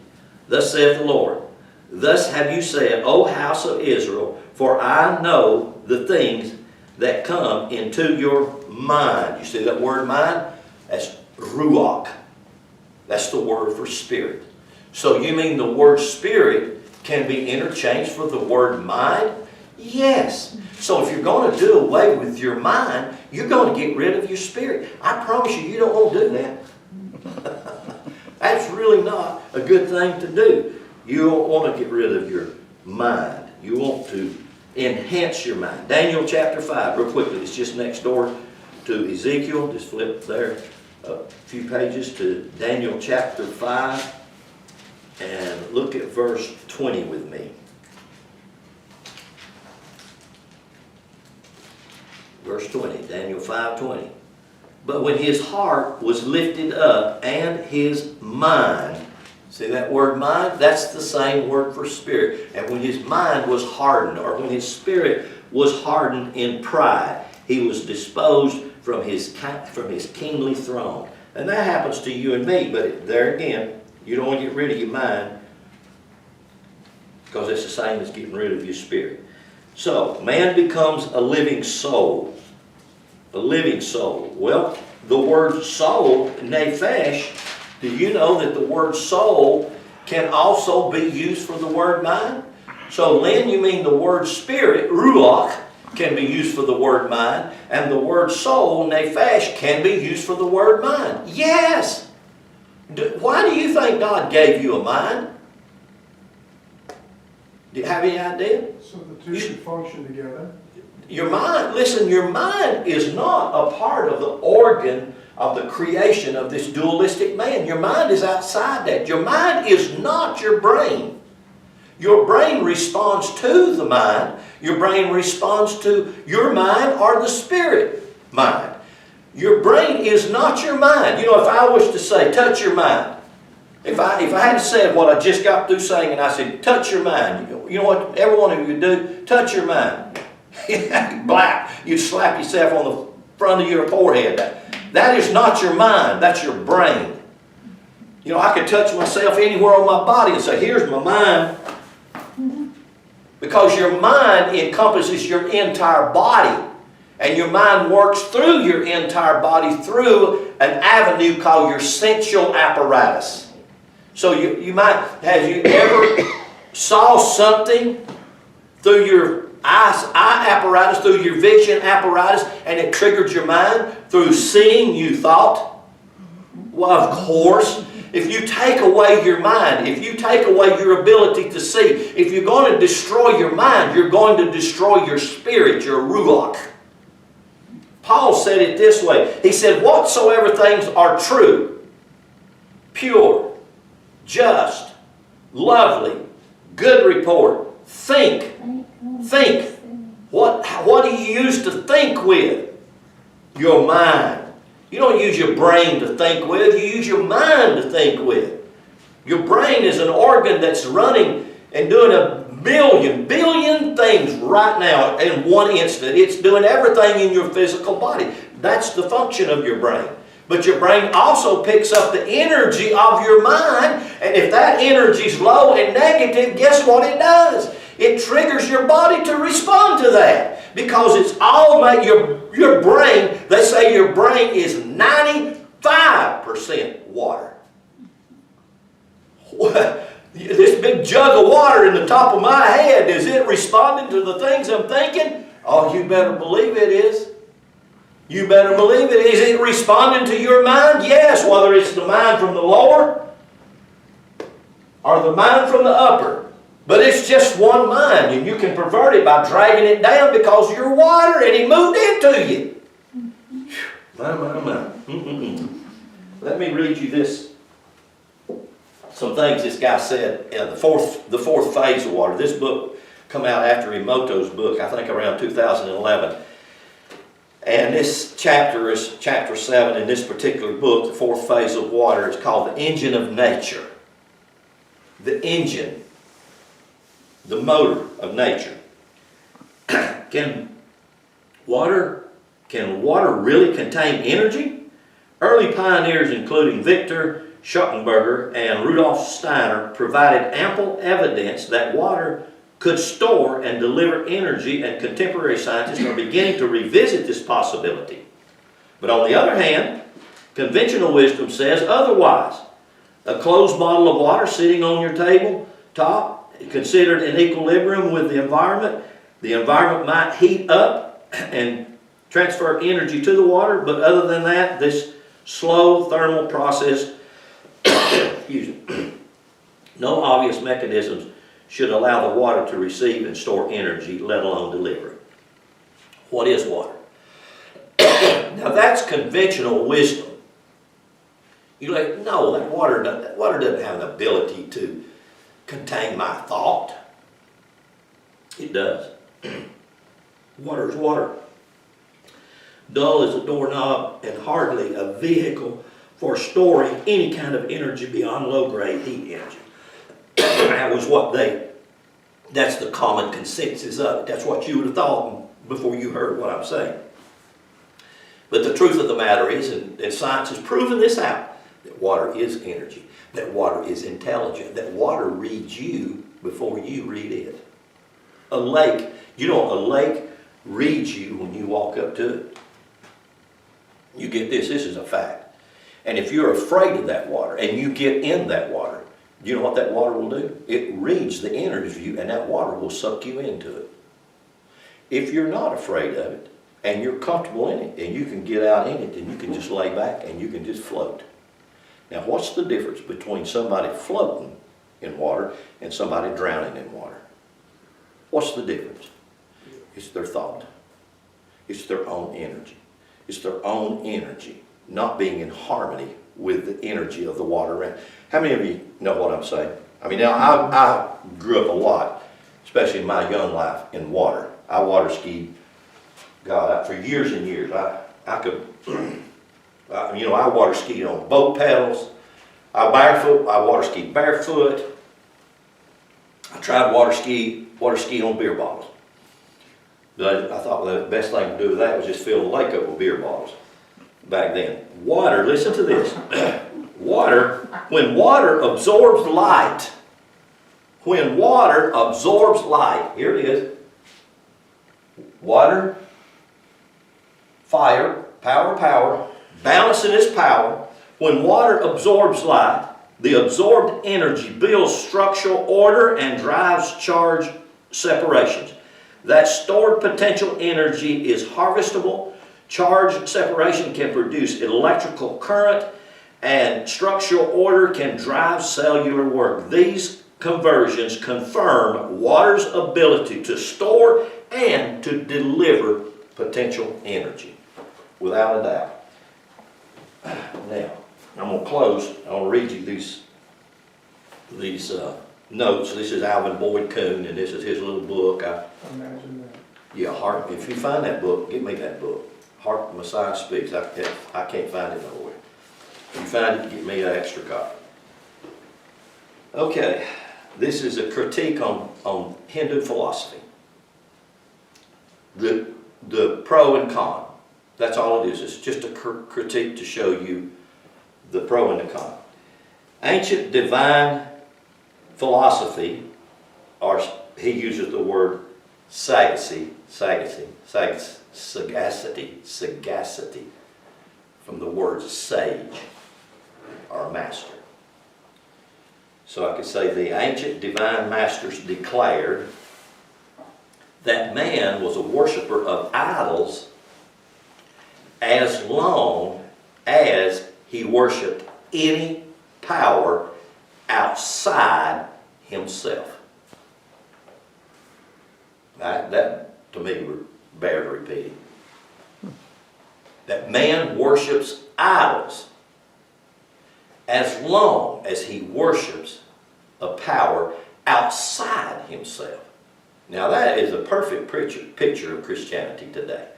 Speaker 1: Thus saith the Lord. Thus have you said, O house of Israel, for I know the things that come into your mind. You see that word mind? That's ruach. That's the word for spirit. So you mean the word spirit can be interchanged for the word mind? Yes. So if you're going to do away with your mind, you're going to get rid of your spirit. I promise you, you don't want to do that. That's really not a good thing to do. You don't want to get rid of your mind. You want to enhance your mind. Daniel chapter 5, real quickly. It's just next door to Ezekiel. Just flip there a few pages to Daniel chapter 5. And look at verse 20 with me. Verse 20, Daniel 5:20. But when his heart was lifted up and his mind, see that word mind? That's the same word for spirit. And when his mind was hardened, or when his spirit was hardened in pride, he was disposed from his kingly throne. And that happens to you and me, but there again, you don't want to get rid of your mind because it's the same as getting rid of your spirit. So, man becomes a living soul. A living soul. Well, the word soul, nephesh, do you know that the word soul can also be used for the word mind? So, Lynn, you mean the word spirit, ruach, can be used for the word mind, and the word soul, nephesh, can be used for the word mind. Yes! Why do you think God gave you a mind? Do you have any idea?
Speaker 3: So the two should function together.
Speaker 1: Your mind, listen, your mind is not a part of the organ of the creation of this dualistic man. Your mind is outside that. Your mind is not your brain. Your brain responds to the mind. Your brain responds to your mind or the spirit mind. Your brain is not your mind. You know, if I was to say, touch your mind, if I had said what I just got through saying and I said, touch your mind, you know what every one of you would do? Touch your mind. Black. You'd slap yourself on the front of your forehead. That is not your mind. That's your brain. You know, I could touch myself anywhere on my body and say, here's my mind. Because your mind encompasses your entire body. And your mind works through your entire body through an avenue called your sensual apparatus. So you might, have you ever saw something through your eye apparatus, through your vision apparatus, and it triggered your mind? Through seeing, you thought? Well, of course. If you take away your mind, if you take away your ability to see, if you're going to destroy your mind, you're going to destroy your spirit, your ruach. Paul said it this way. He said, whatsoever things are true, pure, just, lovely, good report, think. What do you use to think with? Your mind. You don't use your brain to think with, you use your mind to think with. Your brain is an organ that's running and doing a billion things right now in one instant. It's doing everything in your physical body. That's the function of your brain. But your brain also picks up the energy of your mind, and if that energy is low and negative, guess what it does? It triggers your body to respond to that. Because it's all made, your brain, they say your brain is 95% water. This big jug of water in the top of my head, is it responding to the things I'm thinking? Oh, you better believe it is. You better believe it. Is it responding to your mind? Yes, whether it's the mind from the lower or the mind from the upper. But it's just one mind, and you can pervert it by dragging it down because you're water and it moved into you. My. Let me read you this. Some things this guy said. The fourth phase of water. This book come out after Emoto's book, I think around 2011. And this chapter is chapter 7 in this particular book, the fourth phase of water. It's called the engine of nature. The engine. The motor of nature. Can water really contain energy? Early pioneers, including Victor Schottenberger and Rudolf Steiner, provided ample evidence that water could store and deliver energy, and contemporary scientists are beginning to revisit this possibility. But on the other hand, conventional wisdom says otherwise. A closed bottle of water sitting on your table top, considered in equilibrium with the environment might heat up and transfer energy to the water, but other than that, this slow thermal process, no obvious mechanisms should allow the water to receive and store energy, let alone deliver it. What is water? Now that's conventional wisdom. You're like, no, that water doesn't have an ability to contain my thought. It does. Water is water. Dull as a doorknob and hardly a vehicle for storing any kind of energy beyond low-grade heat energy. That's the common consensus of it. That's what you would have thought before you heard what I'm saying. But the truth of the matter is, and science has proven this out, that water is energy. That water is intelligent, that water reads you before you read it. A lake You know, a lake reads you when you walk up to it. You get this is a fact. And if you're afraid of that water and you get in that water, you know what that water will do? It reads the energy of you, and that water will suck you into it. If you're not afraid of it and you're comfortable in it and you can get out in it, then you can just lay back and you can just float. Now, what's the difference between somebody floating in water and somebody drowning in water? What's the difference? It's their thought. It's their own energy. It's their own energy not being in harmony with the energy of the water around. How many of you know what I'm saying? I mean, now I grew up a lot, especially in my young life, in water. I water skied, God, for years and years. I could, I water skied on boat pedals. I water skied barefoot. I tried water ski on beer bottles. But I thought the best thing to do with that was just fill the lake up with beer bottles back then. Water, listen to this. When water absorbs light, here it is. Water, fire, power, balancing its power. When water absorbs light, the absorbed energy builds structural order and drives charge separations. That stored potential energy is harvestable. Charge separation can produce electrical current, and structural order can drive cellular work. These conversions confirm water's ability to store and to deliver potential energy, without a doubt. Now, I'm going to close. I'm going to read you these notes. This is Alvin Boyd Kuhn, and this is his little book.
Speaker 3: Imagine that.
Speaker 1: Yeah, Heart. If you find that book, get me that book. Heart Messiah Speaks. I can't find it nowhere. If you find it, get me an extra copy. Okay, this is a critique on Hindu philosophy. The pro and con. That's all it is. It's just a critique to show you the pro and the con. Ancient divine philosophy, or he uses the word sagacity, from the word sage or master. So I could say the ancient divine masters declared that man was a worshiper of idols as long as he worshipped any power outside himself. That to me would bear repeating. That man worships idols as long as he worships a power outside himself. Now that is a perfect picture of Christianity today.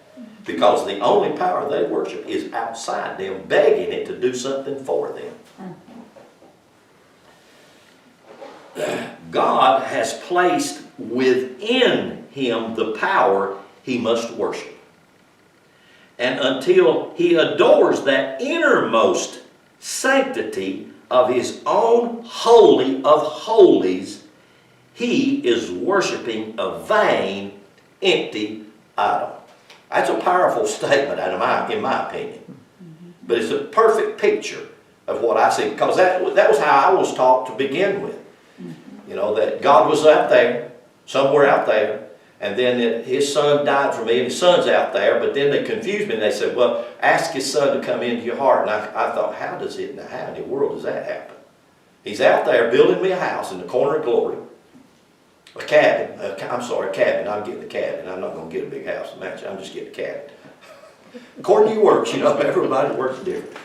Speaker 1: Because the only power they worship is outside them, begging it to do something for them. God has placed within him the power he must worship. And until he adores that innermost sanctity of his own holy of holies, he is worshiping a vain, empty idol. That's a powerful statement in my opinion. But it's a perfect picture of what I see, because that was how I was taught to begin with. You know, that God was out there, somewhere out there, and then that his son died for me, and his son's out there, but then they confused me and they said, well, ask his son to come into your heart. And I thought, how in the world does that happen? He's out there building me a house in the corner of glory. A cabin. I'm getting a cabin. I'm not going to get a big house. I'm just getting a cabin. According to your works, everybody works different.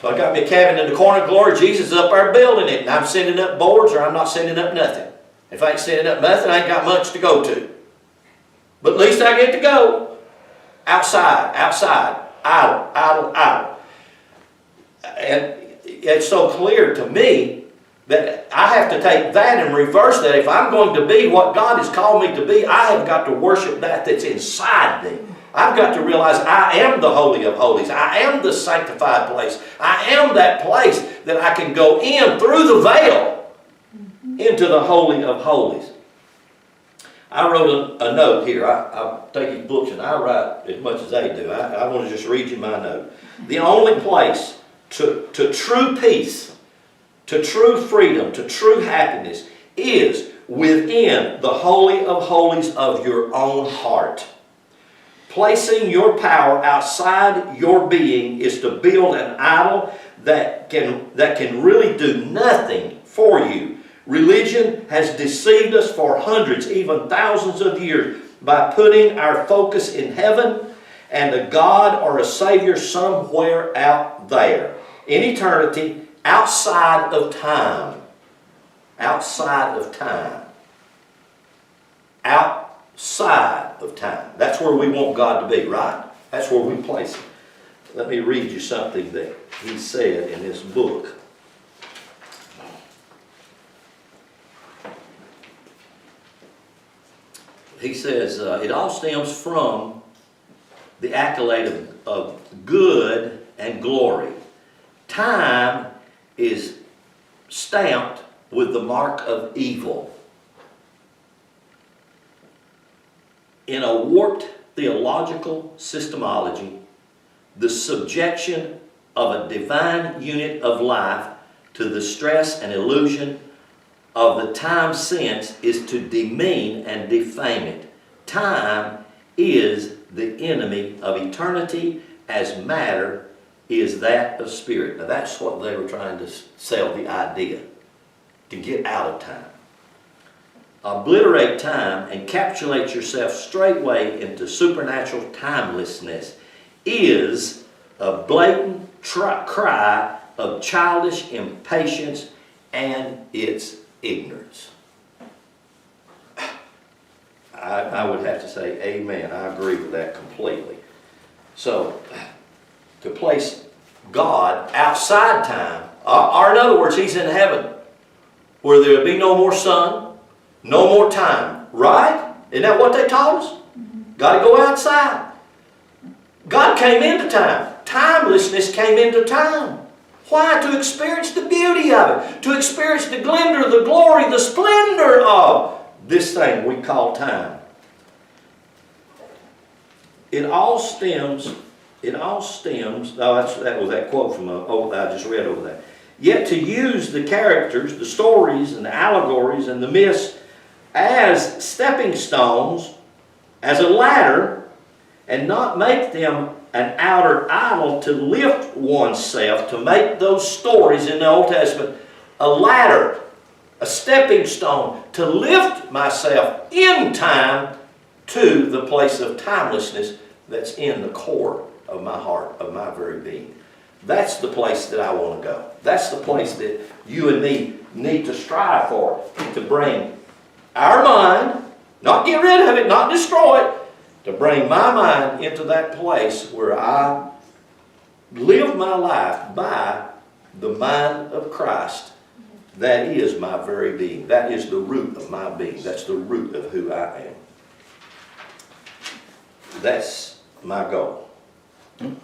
Speaker 1: So I got me a cabin in the corner of glory. Jesus is up there building it. And I'm sending up boards, or I'm not sending up nothing. If I ain't sending up nothing, I ain't got much to go to. But at least I get to go outside, idle. And it's so clear to me that I have to take that and reverse that. If I'm going to be what God has called me to be, I have got to worship that's inside me. I've got to realize I am the Holy of Holies. I am the sanctified place. I am that place that I can go in through the veil into the Holy of Holies. I wrote a note here. I take these books and I write as much as they do. I want to just read you my note. The only place to true peace, to true freedom, to true happiness is within the Holy of Holies of your own heart. Placing your power outside your being is to build an idol that can really do nothing for you. Religion has deceived us for hundreds, even thousands of years by putting our focus in heaven and a God or a Savior somewhere out there in eternity, outside of time. Outside of time. Outside of time. That's where we want God to be, right? That's where we place Him. Let me read you something that he said in this book. He says, it all stems from the accolade of good and glory. Time is stamped with the mark of evil. In a warped theological systemology, the subjection of a divine unit of life to the stress and illusion of the time sense is to demean and defame it. Time is the enemy of eternity as matter is that of spirit. Now that's what they were trying to sell the idea, to get out of time. Obliterate time, encapsulate yourself straightway into supernatural timelessness is a blatant cry of childish impatience and its ignorance. I would have to say amen. I agree with that completely. So, to place God outside time, or in other words, He's in heaven, where there will be no more sun, no more time. Right? Isn't that what they taught us? Got to go outside. God came into time. Timelessness came into time. Why? To experience the beauty of it. To experience the glimmer, the glory, the splendor of this thing we call time. It all stems, that was that quote from I just read over that. Yet to use the characters, the stories, and the allegories, and the myths as stepping stones, as a ladder, and not make them an outer idol to lift oneself, to make those stories in the Old Testament a ladder, a stepping stone, to lift myself in time to the place of timelessness that's in the core of my heart, of my very being. That's the place that I want to go. That's the place that you and me need to strive for, to bring our mind, not get rid of it, not destroy it, to bring my mind into that place where I live my life by the mind of Christ. That is my very being. That is the root of my being. That's the root of who I am. That's my goal.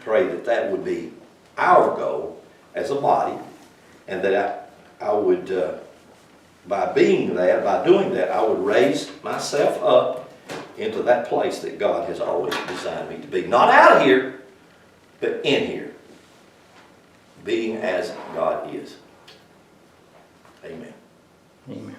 Speaker 1: Pray that that would be our goal as a body, and that I would, by being that, by doing that, I would raise myself up into that place that God has always designed me to be. Not out of here, but in here. Being as God is. Amen.
Speaker 4: Amen.